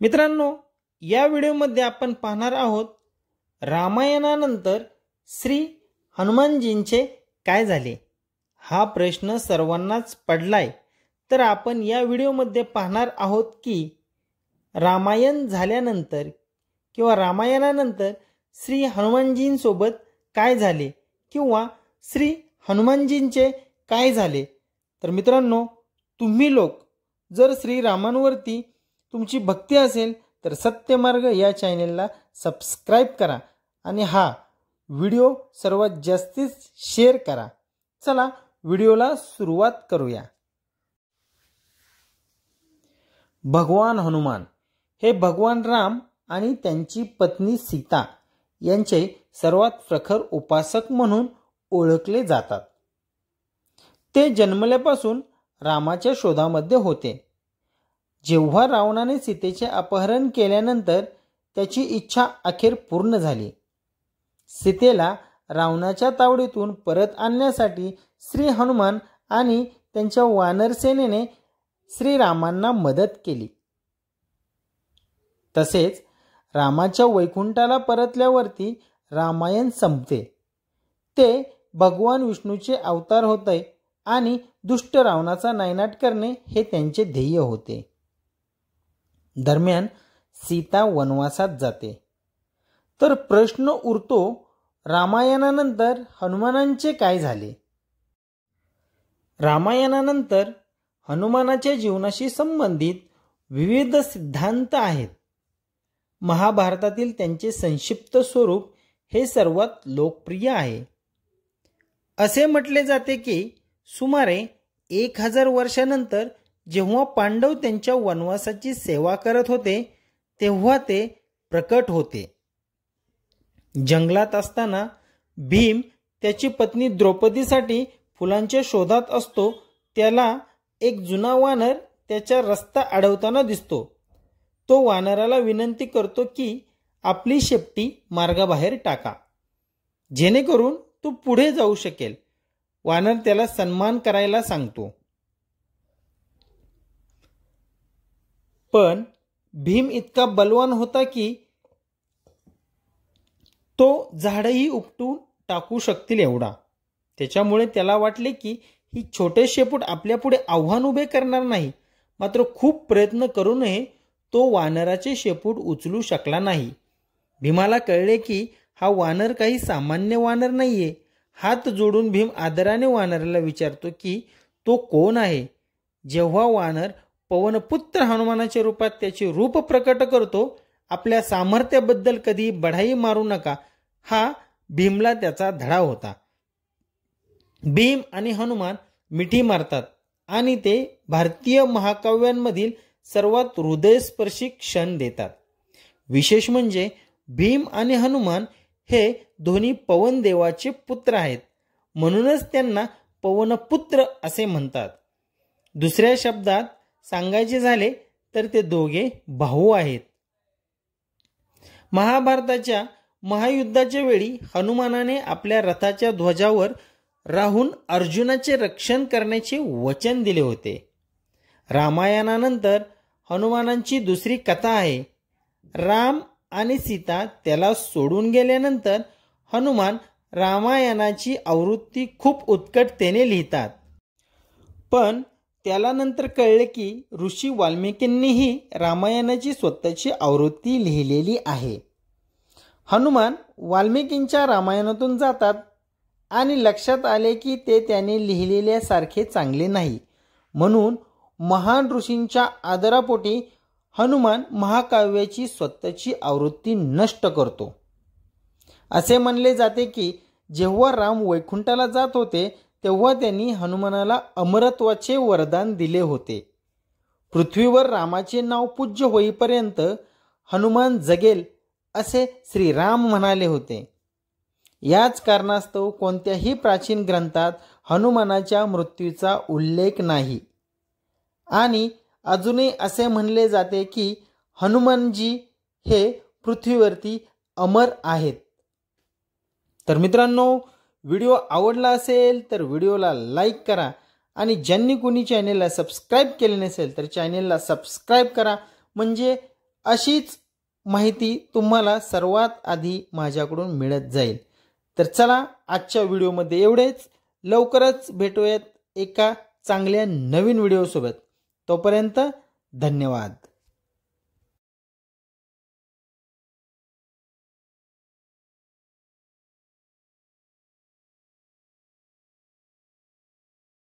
मित्रांनो, या व्हिडिओमध्ये आपण पाहणार आहोत रामायणानंतर श्री हनुमानजींचे काय झाले। हा प्रश्न सर्वांनाच पडलाय। तर आपण या व्हिडिओमध्ये पाहणार आहोत की रामायण झाल्यानंतर किंवा रामायणानंतर श्री हनुमानजींसोबत काय झाले किंवा श्री हनुमानजींचे काय झाले। तर मित्रांनो, तुम्ही लोक जर श्री रामांवरती तुमची भक्ती असेल तर सत्यमार्ग या चॅनेलला सबस्क्राइब करा आणि हा व्हिडिओ सर्वात जास्तीत शेअर करा। चला व्हिडिओला सुरुवात करूया। भगवान हनुमान हे भगवान राम आणि त्यांची पत्नी सीता यांचे सर्वात प्रखर उपासक म्हणून ओळखले जातात। ते जन्मल्यापासून रामाच्या शोधामध्ये होते। जेव्हा रावणाने सीतेचे अपहरण केल्यानंतर त्याची इच्छा अखेर पूर्ण झाली। सीतेला रावणाच्या तावडीतून परत आणण्यासाठी श्री हनुमान आणि त्यांच्या वानर सेनेने श्रीरामांना मदत केली। तसेच रामाच्या वैकुंठाला परतल्यावरती रामायण संपते। ते भगवान विष्णूचे अवतार होते आणि दुष्ट रावणाचा नायनाट करणे हे त्यांचे ध्येय होते। दरम्यान सीता वनवासात जाते। तर प्रश्न उरतो, रामायणानंतर हनुमानांचे काय झाले। रामायणानंतर हनुमानाच्या जीवनाशी संबंधित विविध सिद्धांत आहेत। महाभारतातील त्यांचे संक्षिप्त स्वरूप हे सर्वात लोकप्रिय आहे। असे म्हटले जाते की सुमारे 1000 वर्षानंतर जेव्हा पांडव त्यांच्या वनवासाची सेवा करत होते तेव्हा ते प्रकट होते। जंगलात असताना भीम त्याची पत्नी द्रौपदीसाठी फुलांच्या शोधात असतो। त्याला एक जुना वानर त्याचा रस्ता अडवताना दिसतो। तो वानराला विनंती करतो की आपली शेपटी मार्गाबाहेर टाका, जेणेकरून तो पुढे जाऊ शकेल। वानर त्याला सन्मान करायला सांगतो, पण भीम इतका बलवान होता की तो झाडही उपटून टाकू शकतील एवढा। त्याच्यामुळे त्याला वाटले की ही छोटे शेपूट आपल्या पुढे आव्हान उभे करणार नाही। मात्र खूप प्रयत्न करूनही तो वानराचे शेपूट उचलू शकला नाही। भीमाला कळले की हा वानर काही सामान्य वानर नाहीये। हात जोडून भीम आदराने वानराला विचारतो की तो कोण आहे। जेव्हा वानर पवनपुत्र हनुमानाच्या रूपात त्याचे रूप प्रकट करतो, आपल्या सामर्थ्याबद्दल कधी बढाई मारू नका, हा भीमला त्याचा धडा होता। भीम आणि हनुमान मिठी मारतात आणि ते भारतीय महाकाव्यांमधील सर्वात हृदयस्पर्शी क्षण देतात। विशेष म्हणजे भीम आणि हनुमान हे दोन्ही पवन देवाचे पुत्र आहेत, म्हणूनच त्यांना पवनपुत्र असे म्हणतात। दुसऱ्या शब्दात सांगायचे झाले तर ते दोघे भाऊ आहेत। महाभारताच्या महायुद्धाच्या वेळी हनुमानाने आपल्या रथाच्या ध्वजावर राहून अर्जुनाचे रक्षण करण्याचे वचन दिले होते। रामायणानंतर हनुमानांची दुसरी कथा आहे। राम आणि सीता त्याला सोडून गेल्यानंतर हनुमान रामायणाची आवृत्ती खूप उत्कटतेने लिहितात। पण त्याला नंतर कळले की ऋषी वाल्मिकींनीही रामायणाची स्वतःची आवृत्ती लिहिलेली आहे। हनुमान वाल्मिकींच्या रामायणातून जातात आणि लक्षात आले की ते त्याने लिहिलेल्यासारखे चांगले नाही। म्हणून महान ऋषींच्या आदरापोटी हनुमान महाकाव्याची स्वतःची आवृत्ती नष्ट करतो। असे म्हणले जाते की जेव्हा राम वैकुंठाला जात होते तेव्हा त्यांनी हनुमानाला अमरत्वाचे वरदान दिले होते। पृथ्वीवर रामाचे नाव पूज्य होईपर्यंत हनुमान जगेल असे श्रीराम म्हणाले होते। याच कारणास्तव कोणत्याही प्राचीन ग्रंथात हनुमानाच्या मृत्यूचा उल्लेख नाही आणि अजूनही असे म्हणले जाते की हनुमानजी हे पृथ्वीवरती अमर आहेत। तर मित्रांनो, व्हिडिओ आवडला असेल तर व्हिडिओला लाईक करा आणि ज्यांनी कोणी चॅनेलला सबस्क्राइब केले नसेल तर चॅनेलला सबस्क्राइब करा, म्हणजे अशीच माहिती तुम्हाला सर्वात आधी माझ्याकडून मिळत जाईल. तर चला आजच्या व्हिडिओमध्ये एवढेच. लवकरच भेटूयात एका चांगल्या नवीन व्हिडिओसोबत. तोपर्यंत धन्यवाद.